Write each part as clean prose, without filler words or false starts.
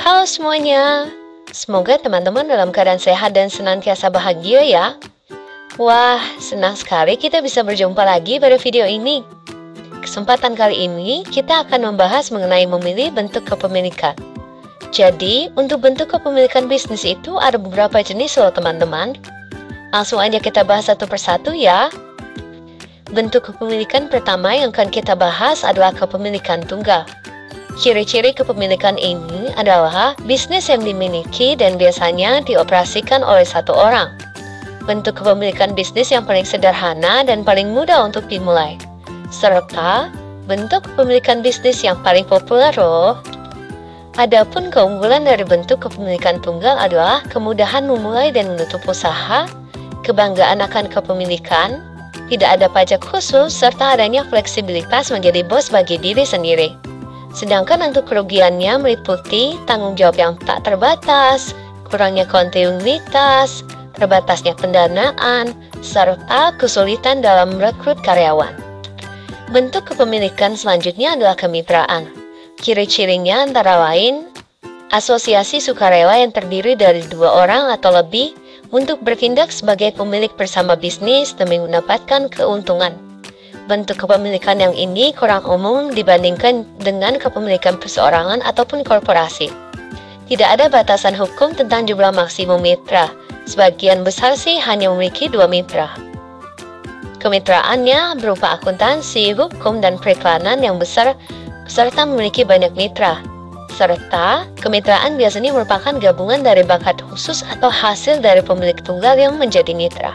Halo semuanya, semoga teman-teman dalam keadaan sehat dan senantiasa bahagia ya. Wah, senang sekali kita bisa berjumpa lagi pada video ini. Kesempatan kali ini kita akan membahas mengenai memilih bentuk kepemilikan. Jadi, untuk bentuk kepemilikan bisnis itu ada beberapa jenis loh teman-teman. Langsung aja kita bahas satu persatu ya. Bentuk kepemilikan pertama yang akan kita bahas adalah kepemilikan tunggal. Ciri-ciri kepemilikan ini adalah bisnis yang dimiliki dan biasanya dioperasikan oleh satu orang. Bentuk kepemilikan bisnis yang paling sederhana dan paling mudah untuk dimulai. Serta bentuk kepemilikan bisnis yang paling populer loh. Adapun keunggulan dari bentuk kepemilikan tunggal adalah kemudahan memulai dan menutup usaha, kebanggaan akan kepemilikan, tidak ada pajak khusus, serta adanya fleksibilitas menjadi bos bagi diri sendiri. Sedangkan untuk kerugiannya meliputi tanggung jawab yang tak terbatas, kurangnya kontinuitas, terbatasnya pendanaan, serta kesulitan dalam merekrut karyawan. Bentuk kepemilikan selanjutnya adalah kemitraan. Ciri-cirinya antara lain, asosiasi sukarela yang terdiri dari 2 orang atau lebih untuk bertindak sebagai pemilik bersama bisnis demi mendapatkan keuntungan. Bentuk kepemilikan yang ini kurang umum dibandingkan dengan kepemilikan perseorangan ataupun korporasi. Tidak ada batasan hukum tentang jumlah maksimum mitra. Sebagian besar sih hanya memiliki 2 mitra. Kemitraannya berupa akuntansi, hukum, dan periklanan yang besar serta memiliki banyak mitra. Serta kemitraan biasanya merupakan gabungan dari bakat khusus atau hasil dari pemilik tunggal yang menjadi mitra.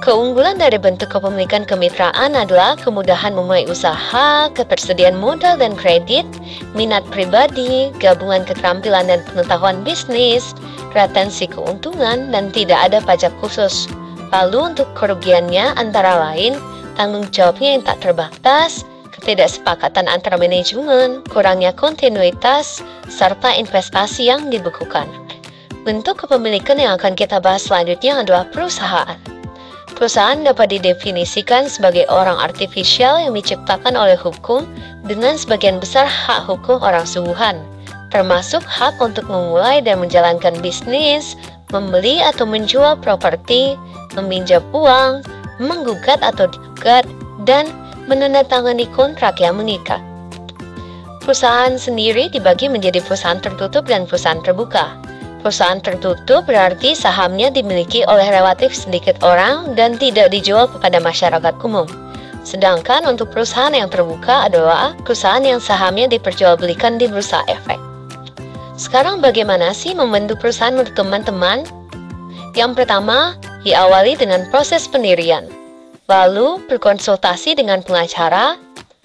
Keunggulan dari bentuk kepemilikan kemitraan adalah kemudahan memulai usaha, ketersediaan modal dan kredit, minat pribadi, gabungan keterampilan dan pengetahuan bisnis, retensi keuntungan, dan tidak ada pajak khusus. Lalu untuk kerugiannya antara lain, tanggung jawabnya yang tak terbatas, ketidaksepakatan antara manajemen, kurangnya kontinuitas, serta investasi yang dibekukan. Bentuk kepemilikan yang akan kita bahas selanjutnya adalah perusahaan. Perusahaan dapat didefinisikan sebagai orang artifisial yang diciptakan oleh hukum dengan sebagian besar hak hukum orang sungguhan, termasuk hak untuk memulai dan menjalankan bisnis, membeli atau menjual properti, meminjam uang, menggugat atau digugat, dan menandatangani kontrak yang mengikat. Perusahaan sendiri dibagi menjadi perusahaan tertutup dan perusahaan terbuka. Perusahaan tertutup berarti sahamnya dimiliki oleh relatif sedikit orang dan tidak dijual kepada masyarakat umum. Sedangkan untuk perusahaan yang terbuka adalah perusahaan yang sahamnya diperjualbelikan di bursa efek. Sekarang bagaimana sih membentuk perusahaan menurut teman-teman? Yang pertama, diawali dengan proses pendirian. Lalu berkonsultasi dengan pengacara,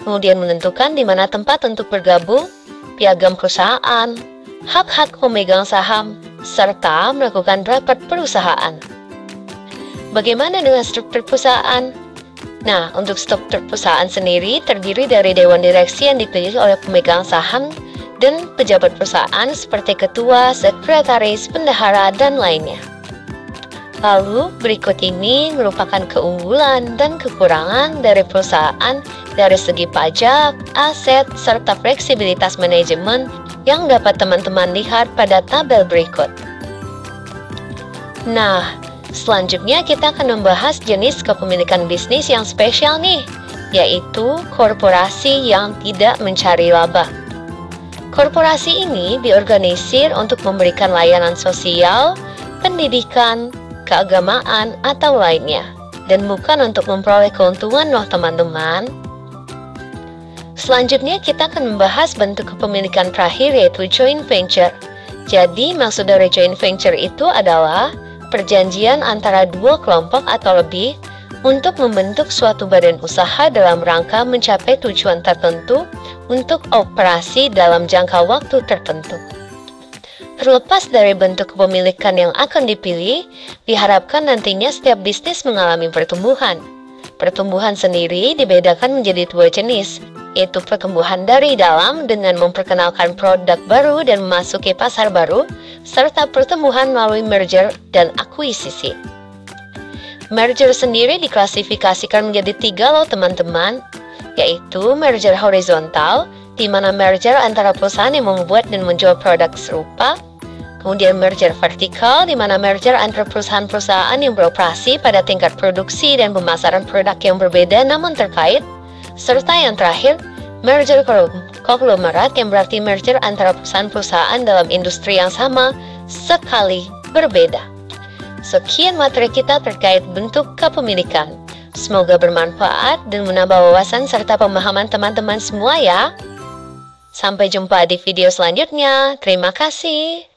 kemudian menentukan di mana tempat untuk bergabung, piagam perusahaan, hak-hak pemegang saham, serta melakukan rapat perusahaan. Bagaimana dengan struktur perusahaan? Nah, untuk struktur perusahaan sendiri terdiri dari dewan direksi yang dipilih oleh pemegang saham dan pejabat perusahaan seperti ketua, sekretaris, bendahara, dan lainnya. Lalu, berikut ini merupakan keunggulan dan kekurangan dari perusahaan dari segi pajak, aset, serta fleksibilitas manajemen yang dapat teman-teman lihat pada tabel berikut. Nah, selanjutnya kita akan membahas jenis kepemilikan bisnis yang spesial nih, yaitu korporasi yang tidak mencari laba. Korporasi ini diorganisir untuk memberikan layanan sosial, pendidikan, keagamaan, atau lainnya, dan bukan untuk memperoleh keuntungan loh teman-teman. Selanjutnya kita akan membahas bentuk kepemilikan terakhir yaitu joint venture. Jadi maksud dari joint venture itu adalah perjanjian antara 2 kelompok atau lebih untuk membentuk suatu badan usaha dalam rangka mencapai tujuan tertentu untuk operasi dalam jangka waktu tertentu. Terlepas dari bentuk kepemilikan yang akan dipilih, diharapkan nantinya setiap bisnis mengalami pertumbuhan. Pertumbuhan sendiri dibedakan menjadi 2 jenis, yaitu pertumbuhan dari dalam dengan memperkenalkan produk baru dan memasuki pasar baru, serta pertumbuhan melalui merger dan akuisisi. Merger sendiri diklasifikasikan menjadi 3 loh teman-teman, yaitu merger horizontal, di mana merger antara perusahaan yang membuat dan menjual produk serupa. Kemudian merger vertikal, di mana merger antara perusahaan-perusahaan yang beroperasi pada tingkat produksi dan pemasaran produk yang berbeda namun terkait. Serta yang terakhir, merger konglomerat, yang berarti merger antara perusahaan-perusahaan dalam industri yang sama sekali berbeda. Sekian materi kita terkait bentuk kepemilikan. Semoga bermanfaat dan menambah wawasan serta pemahaman teman-teman semua ya. Sampai jumpa di video selanjutnya. Terima kasih.